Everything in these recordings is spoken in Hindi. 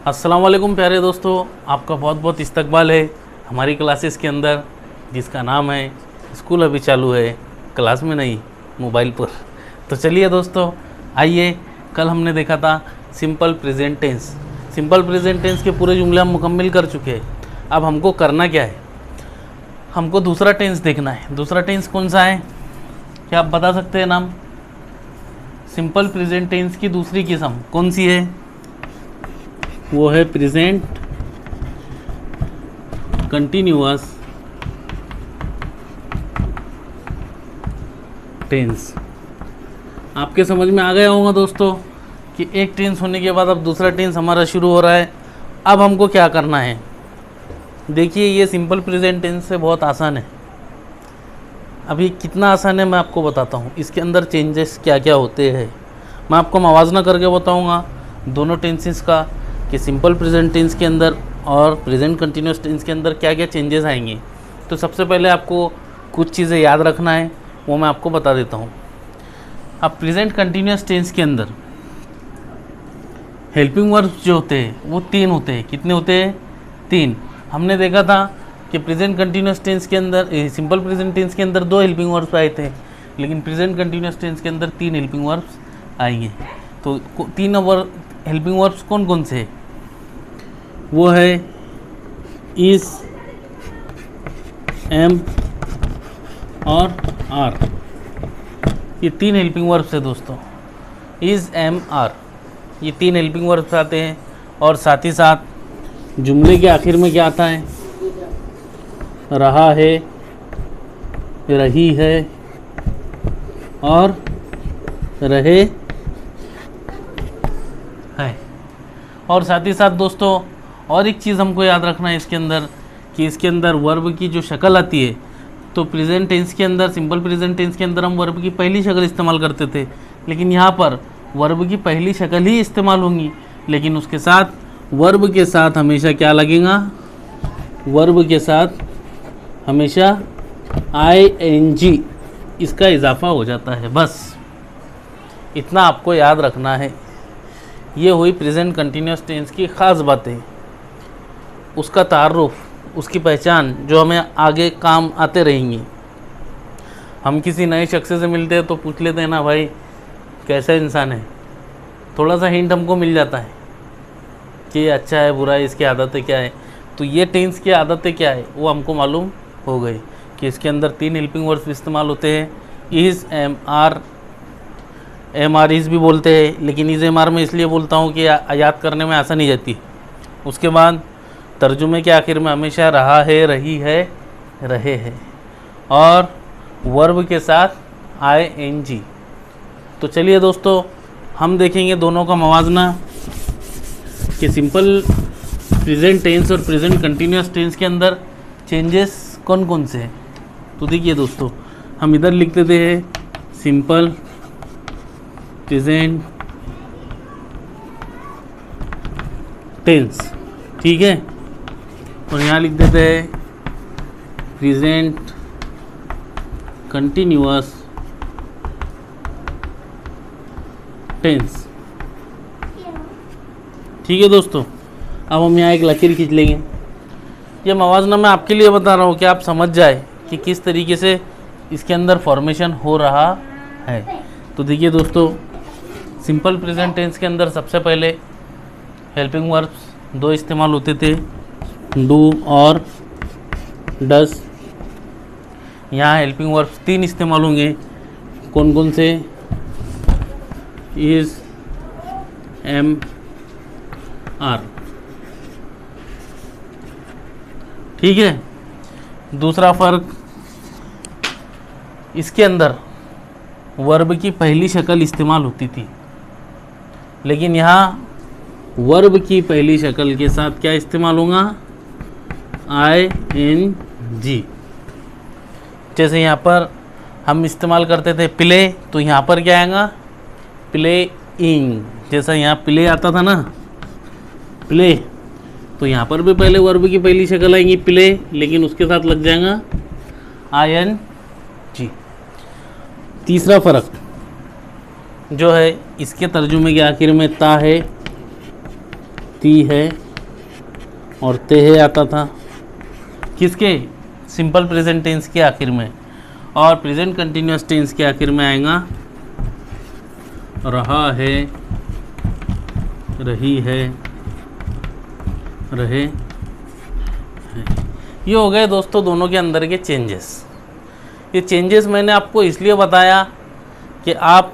अस्सलाम वालेकुम प्यारे दोस्तों, आपका बहुत बहुत इस्तकबाल है हमारी क्लासेस के अंदर, जिसका नाम है स्कूल अभी चालू है, क्लास में नहीं मोबाइल पर। तो चलिए दोस्तों, आइए। कल हमने देखा था simple present tense. Simple present tense के पूरे जुमले हम मुकम्मल कर चुके हैं। अब हमको करना क्या है, हमको दूसरा टेंस देखना है। दूसरा टेंस कौन सा है, क्या आप बता सकते हैं नाम? सिंपल प्रेजेंट टेंस की दूसरी किस्म कौन सी है? वो है प्रेजेंट कंटिन्यूअस टेंस। आपके समझ में आ गया होगा दोस्तों कि एक टेंस होने के बाद अब दूसरा टेंस हमारा शुरू हो रहा है। अब हमको क्या करना है, देखिए ये सिंपल प्रेजेंट टेंस से बहुत आसान है। अभी कितना आसान है मैं आपको बताता हूँ। इसके अंदर चेंजेस क्या क्या होते हैं मैं आपको मवाजना करके बताऊँगा दोनों टेंसेस का, कि सिंपल प्रेजेंट टेंस के अंदर और प्रेजेंट कंटिन्यूअस टेंस के अंदर क्या क्या चेंजेस आएंगे। तो सबसे पहले आपको कुछ चीज़ें याद रखना है, वो मैं आपको बता देता हूँ। अब प्रेजेंट कंटिन्यूअस टेंस के अंदर हेल्पिंग वर्ब्स जो होते हैं वो 3 होते हैं। कितने होते हैं? 3। हमने देखा था कि प्रेजेंट कंटिन्यूअस टेंस के अंदर, सिंपल प्रेजेंट टेंस के अंदर 2 हेल्पिंग वर्ब्स आए थे, लेकिन प्रेजेंट कंटिन्यूअस टेंस के अंदर 3 हेल्पिंग वर्ब्स आएंगे। तो 3 हेल्पिंग वर्ब्स कौन कौन से? वो है इज, एम और आर। ये 3 हेल्पिंग वर्ब्स है दोस्तों। इज, एम, आर, ये 3 हेल्पिंग वर्ब्स आते हैं। और साथ ही साथ जुमले के आखिर में क्या आता है? रहा है, रही है और रहे है। और साथ ही साथ दोस्तों और एक चीज़ हमको याद रखना है इसके अंदर, कि इसके अंदर वर्ब की जो शक्ल आती है, तो प्रेजेंट टेंस के अंदर, सिंपल प्रेजेंट टेंस के अंदर हम वर्ब की पहली शक्ल इस्तेमाल करते थे, लेकिन यहाँ पर वर्ब की पहली शक्ल ही इस्तेमाल होंगी, लेकिन उसके साथ वर्ब के साथ हमेशा क्या लगेगा? वर्ब के साथ हमेशा ING इसका इजाफा हो जाता है। बस इतना आपको याद रखना है। ये हुई प्रेजेंट कंटिन्यूअस टेंस की ख़ास बातें, उसका तारुफ, उसकी पहचान जो हमें आगे काम आते रहेंगी। हम किसी नए शख्स से मिलते हैं तो पूछ लेते हैं ना, भाई कैसा इंसान है, थोड़ा सा हिंट हमको मिल जाता है कि अच्छा है, बुरा है, इसकी आदतें क्या है। तो ये टेंस की आदतें क्या है वो हमको मालूम हो गई कि इसके अंदर 3 हेल्पिंग वर्ड्स इस्तेमाल होते हैं। Is, am, are, am are is भी बोलते हैं, लेकिन इज़ एम आर में इसलिए बोलता हूँ कि याद करने में आसानी जाती है। उसके बाद तर्जुमे के आखिर में हमेशा रहा है, रही है, रहे हैं, और वर्ब के साथ ING। तो चलिए दोस्तों, हम देखेंगे दोनों का मवाजना कि सिंपल प्रेजेंट टेंस और प्रेजेंट कंटिन्यूअस टेंस के अंदर चेंजेस कौन कौन से हैं। तो देखिए दोस्तों, हम इधर लिख देते हैं सिंपल प्रेजेंट टेंस, ठीक है, और यहाँ लिख देते हैं प्रेजेंट कंटिन्यूअस टेंस। ठीक है दोस्तों, अब हम यहाँ एक लकीर खींच लेंगे। ये मवाजना मैं आपके लिए बता रहा हूँ कि आप समझ जाए कि किस तरीके से इसके अंदर फॉर्मेशन हो रहा है। तो देखिए दोस्तों, सिंपल प्रेजेंट टेंस के अंदर सबसे पहले हेल्पिंग वर्ब्स 2 इस्तेमाल होते थे, डू और डस। यहाँ हेल्पिंग वर्ब्स 3 इस्तेमाल होंगे। कौन कौन से? Is, am, are. ठीक है। दूसरा फ़र्क, इसके अंदर वर्ब की पहली शक्ल इस्तेमाल होती थी, लेकिन यहाँ वर्ब की पहली शक्ल के साथ क्या इस्तेमाल होगा? ING। जैसे यहाँ पर हम इस्तेमाल करते थे प्ले, तो यहाँ पर क्या आएगा? प्लेइंग। जैसा यहाँ प्ले आता था ना, प्ले, तो यहाँ पर भी पहले वर्ब की पहली शक्ल आएगी प्ले, लेकिन उसके साथ लग जाएगा ING। तीसरा फ़र्क जो है, इसके तर्जुमे के आखिर में ता है, ती है और ते है आता था किसके, सिंपल प्रेजेंट टेंस के आखिर में, और प्रेजेंट कंटिन्यूअस टेंस के आखिर में आएगा रहा है, रही है, रहे हैं। ये हो गए दोस्तों दोनों के अंदर के चेंजेस। ये चेंजेस मैंने आपको इसलिए बताया कि आप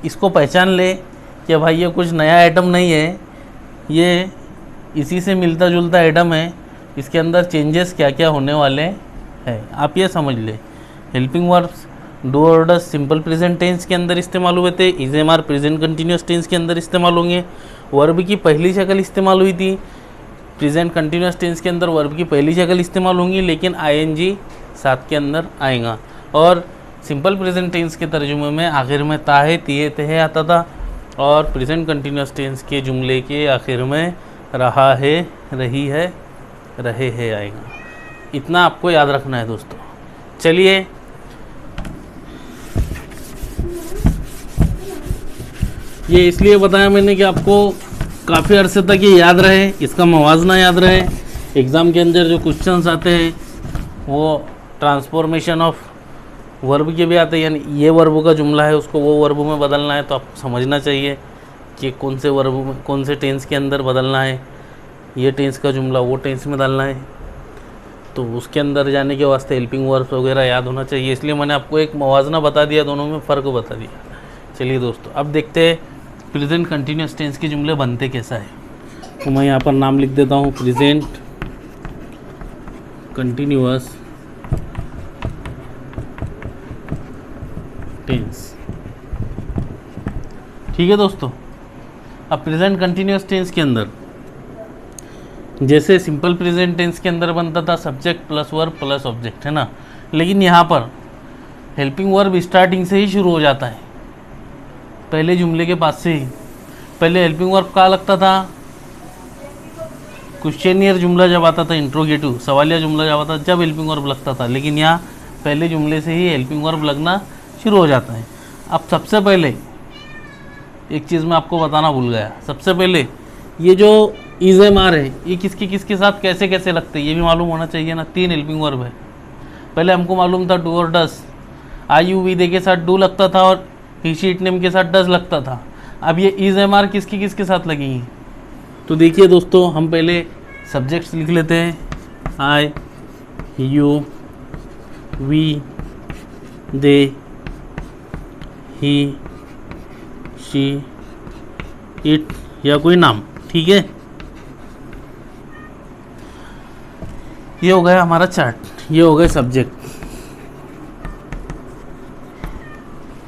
इसको पहचान ले कि भाई ये कुछ नया आइटम नहीं है, ये इसी से मिलता जुलता आइटम है, इसके अंदर चेंजेस क्या क्या होने वाले हैं आप ये समझ ले। हेल्पिंग वर्ब्स डू और डज सिंपल प्रेजेंट टेंस के अंदर इस्तेमाल हुए थे, is am are present continuous tense के अंदर इस्तेमाल होंगे, वर्ब की पहली शक्ल इस्तेमाल हुई थी, प्रेजेंट कंटिन्यूअस टेंस के अंदर वर्ब की पहली शक्ल इस्तेमाल होंगी लेकिन आईएनजी साथ के अंदर आएगा, और सिंपल प्रेजेंट टेंस के तर्जुमे में आखिर में ता है, तिए ते है आता था, और प्रेजेंट कंटिन्यूअस टेंस के जुमले के आखिर में रहा है, रही है, रहे है आएगा। इतना आपको याद रखना है दोस्तों। चलिए ये इसलिए बताया मैंने कि आपको काफ़ी अरसे तक ये याद रहे, इसका मवाजना याद रहे। एग्ज़ाम के अंदर जो क्वेश्चंस आते हैं वो ट्रांसफॉर्मेशन ऑफ वर्ब के भी आते हैं, यानी ये वर्ब का जुमला है उसको वो वर्ब में बदलना है, तो आपको समझना चाहिए कि कौन से वर्ब में, कौन से टेंस के अंदर बदलना है, ये टेंस का जुमला वो टेंस में डालना है, तो उसके अंदर जाने के वास्ते हेल्पिंग वर्ब्स वगैरह याद होना चाहिए। इसलिए मैंने आपको एक मवाजना बता दिया, दोनों में फ़र्क बता दिया। चलिए दोस्तों अब देखते हैं प्रेजेंट कंटिन्यूअस टेंस के जुमले बनते कैसा है। तो मैं यहाँ पर नाम लिख देता हूँ, प्रेजेंट कंटिन्यूअस टेंस। ठीक है दोस्तों, अब प्रेजेंट कंटिन्यूअस टेंस के अंदर जैसे सिंपल प्रेजेंट टेंस के अंदर बनता था subject plus verb plus object, है ना, लेकिन यहाँ पर हेल्पिंग वर्ब स्टार्टिंग से ही शुरू हो जाता है, पहले जुमले के पास से ही। पहले हेल्पिंग वर्ब कहाँ लगता था, क्वेश्चनियर जुमला जब आता था, इंट्रोगेटिव सवालिया जुमला जब आता था जब हेल्पिंग वर्ब लगता था, लेकिन यहाँ पहले जुमले से ही हेल्पिंग वर्ब लगना शुरू हो जाता है। अब सबसे पहले एक चीज़ मैं आपको बताना भूल गया, सबसे पहले ये जो इज एम आर है ये किसके साथ कैसे कैसे लगते हैं ये भी मालूम होना चाहिए ना। 3 हेल्पिंग वर्ब है, पहले हमको मालूम था डू और डस, आई यू वी दे के साथ डू लगता था और ही शी इट नेम के साथ डज लगता था। अब ये इज एम आर किसके साथ लगेंगी, तो देखिए दोस्तों हम पहले सब्जेक्ट्स लिख लेते हैं, I you we they he she it या कोई नाम, ठीक है। ये हो गया हमारा चार्ट, ये हो गए सब्जेक्ट,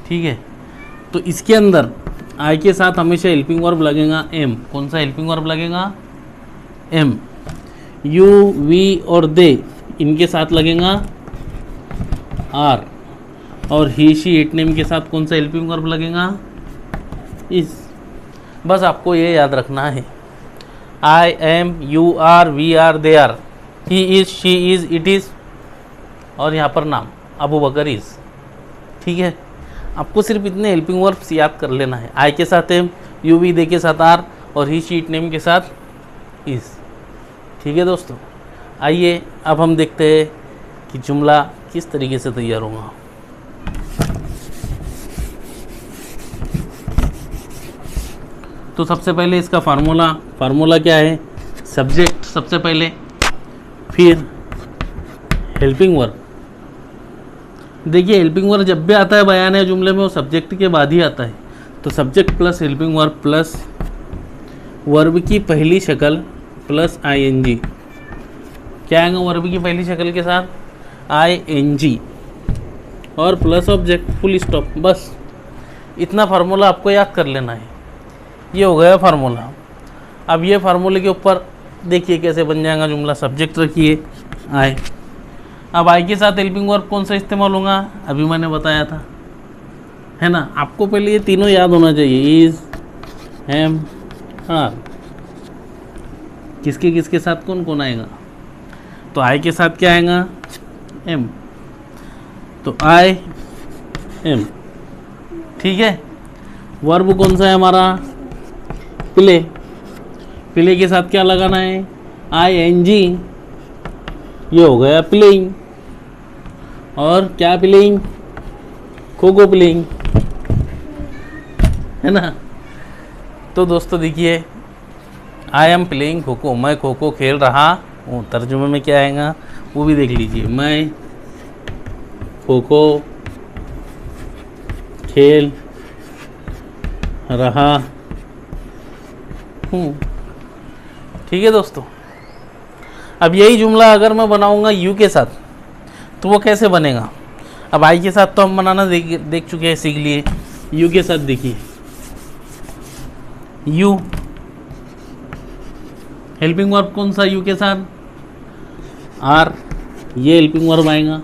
ठीक है। तो इसके अंदर आई के साथ हमेशा हेल्पिंग वर्ब लगेगा एम। कौन सा हेल्पिंग वर्ब लगेगा, एम। यू वी और दे इनके साथ लगेगा आर, और ही शी इट नेम के साथ कौन सा हेल्पिंग वर्ब लगेगा, इस। बस आपको ये याद रखना है, I am, you are, we are, they are, he is, she is, it is, और यहाँ पर नाम अबू बकर इज़, ठीक है। आपको सिर्फ इतने हेल्पिंग वर्ब्स याद कर लेना है, आई के साथ एम, यू वी दे के साथ आर, और ही शी इट नेम के साथ इज़, ठीक है दोस्तों। आइए अब हम देखते हैं कि जुमला किस तरीके से तैयार होगा। तो सबसे पहले इसका फार्मूला क्या है, सब्जेक्ट सबसे पहले, फिर हेल्पिंग वर्ब। देखिए हेल्पिंग वर्ब जब भी आता है बयान है जुमले में वो सब्जेक्ट के बाद ही आता है, तो subject plus helping verb plus verb की पहली शक्ल प्लस आईएनजी। क्या आएगा वर्ब की पहली शक्ल के साथ, आईएनजी, और प्लस ऑब्जेक्ट, फुल स्टॉप। बस इतना फार्मूला आपको याद कर लेना है। ये हो गया फार्मूला। अब ये फार्मूले के ऊपर देखिए कैसे बन जाएगा जुमला। सब्जेक्ट रखिए आई, अब आई के साथ हेल्पिंग वर्ब कौन सा इस्तेमाल होगा, अभी मैंने बताया था, है ना। आपको पहले ये तीनों याद होना चाहिए, इज, एम, आर। किसके साथ कौन कौन आएगा, तो आई के साथ क्या आएगा, एम, तो आई एम, ठीक है। वर्ब कौन सा है हमारा, प्ले, प्ले के साथ क्या लगाना है, ING, ये हो गया प्लेइंग। और क्या प्लेइंग, खो प्लेइंग, है ना। तो दोस्तों देखिए, आई एम प्लेइंग खो, मैं खो खेल रहा हूँ। तर्जुमे में क्या आएगा वो भी देख लीजिए, मैं खो खेल रहा हूँ। ठीक है दोस्तों। अब यही जुमला अगर मैं बनाऊंगा यू के साथ तो वो कैसे बनेगा। अब आई के साथ तो हम बनाना देख चुके हैं, सीख लिए। यू के साथ देखिए, यू हेल्पिंग वर्ब कौन सा यू के साथ, आर, ये हेल्पिंग वर्ब आएगा।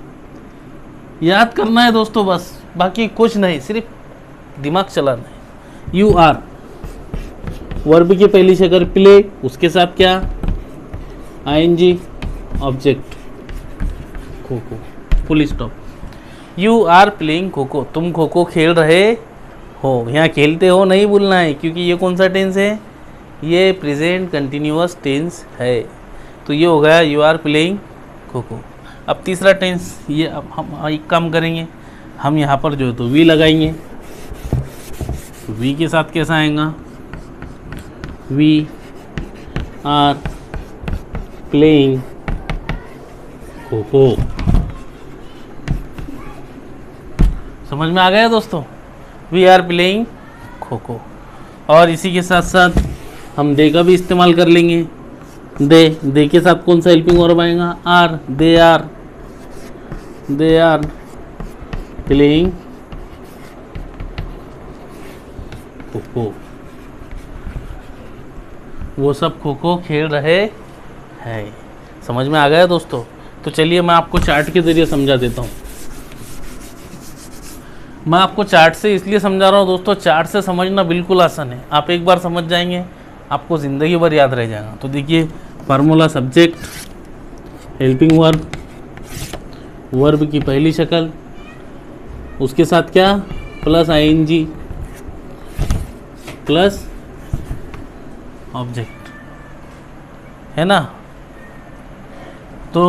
याद करना है दोस्तों बस, बाकी कुछ नहीं, सिर्फ दिमाग चलाना है। यू आर वर्ब की पहली शक्ल प्ले, उसके साथ क्या, ING ऑब्जेक्ट खो, full stop. You are playing खो, तुम खो खेल रहे हो। यहाँ खेलते हो नहीं बोलना है, क्योंकि ये कौन सा टेंस है, ये प्रेजेंट कंटिन्यूअस टेंस है। तो ये हो गया यू आर प्लेइंग खो। अब तीसरा टेंस, ये अब हम एक काम करेंगे, हम यहाँ पर जो है तो वी लगाएंगे। वी के साथ कैसा आएगा, वी आर प्लेइंग खो। समझ में आ गया दोस्तों, वी आर प्लेइंग खो। और इसी के साथ साथ हम दे का भी इस्तेमाल कर लेंगे। दे के साथ कौन सा हेल्पिंग वर्ब आएगा, आर, दे आर प्लेइंग खो, वो सब खो खेल रहे हैं। समझ में आ गया दोस्तों। तो चलिए मैं आपको चार्ट के ज़रिए समझा देता हूँ। मैं आपको चार्ट से इसलिए समझा रहा हूँ दोस्तों, चार्ट से समझना बिल्कुल आसान है। आप एक बार समझ जाएंगे आपको ज़िंदगी भर याद रह जाएगा। तो देखिए, formula subject, helping verb, verb की पहली शक्ल, उसके साथ क्या, प्लस ING प्लस ऑब्जेक्ट, है ना। तो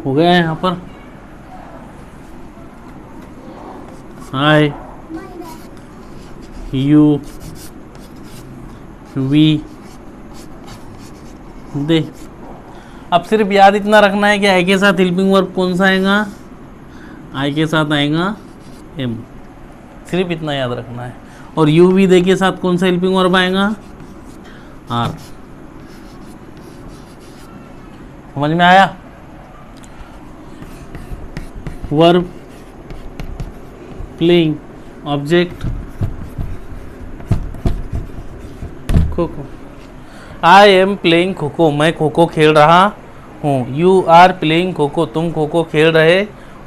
हो गया है यहाँ पर I, U, V, दे। अब सिर्फ याद इतना रखना है कि आई के साथ हेल्पिंग वर्ब कौन सा आएगा, आई के साथ आएगा M, सिर्फ इतना याद रखना है। और यू वी दे के साथ कौन सा हेल्पिंग वर्ब आएगा, आर। समझ में आया। वर्ब प्लेइंग ऑब्जेक्ट खो। आई एम प्लेइंग खो, मैं खो खेल रहा हूँ। यू आर प्लेइंग खो, तुम खो खेल रहे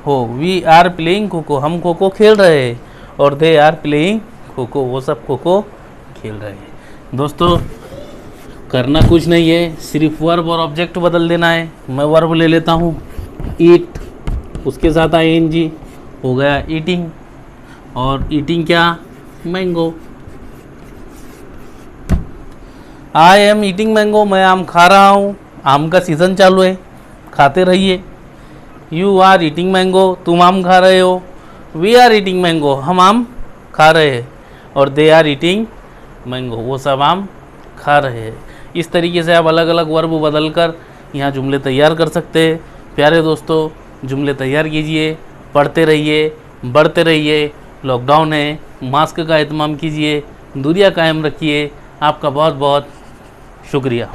हो। वी आर प्लेइंग खो, हम खो खेल रहे हैं। और दे आर प्लेइंग खो, वो सब खो खेल रहे हैं। दोस्तों करना कुछ नहीं है, सिर्फ वर्ब और ऑब्जेक्ट बदल देना है। मैं वर्ब ले लेता हूँ, ईट, उसके साथ ING, हो गया ईटिंग। और ईटिंग क्या, mango. I am eating mango, मैं आम खा रहा हूँ। आम का सीज़न चालू है, खाते रहिए। यू आर ईटिंग मैंगो, तुम आम खा रहे हो। वी आर ईटिंग मैंगो, हम आम खा रहे हैं। और दे आर ईटिंग मैंगो, वो सब आम खा रहे हैं। इस तरीके से आप अलग अलग वर्ब बदल कर यहाँ जुमले तैयार कर सकते हैं। प्यारे दोस्तों, जुमले तैयार कीजिए, पढ़ते रहिए, बढ़ते रहिए। लॉकडाउन है, मास्क का एहतमाम कीजिए, दूरियां कायम रखिए। आपका बहुत बहुत शुक्रिया।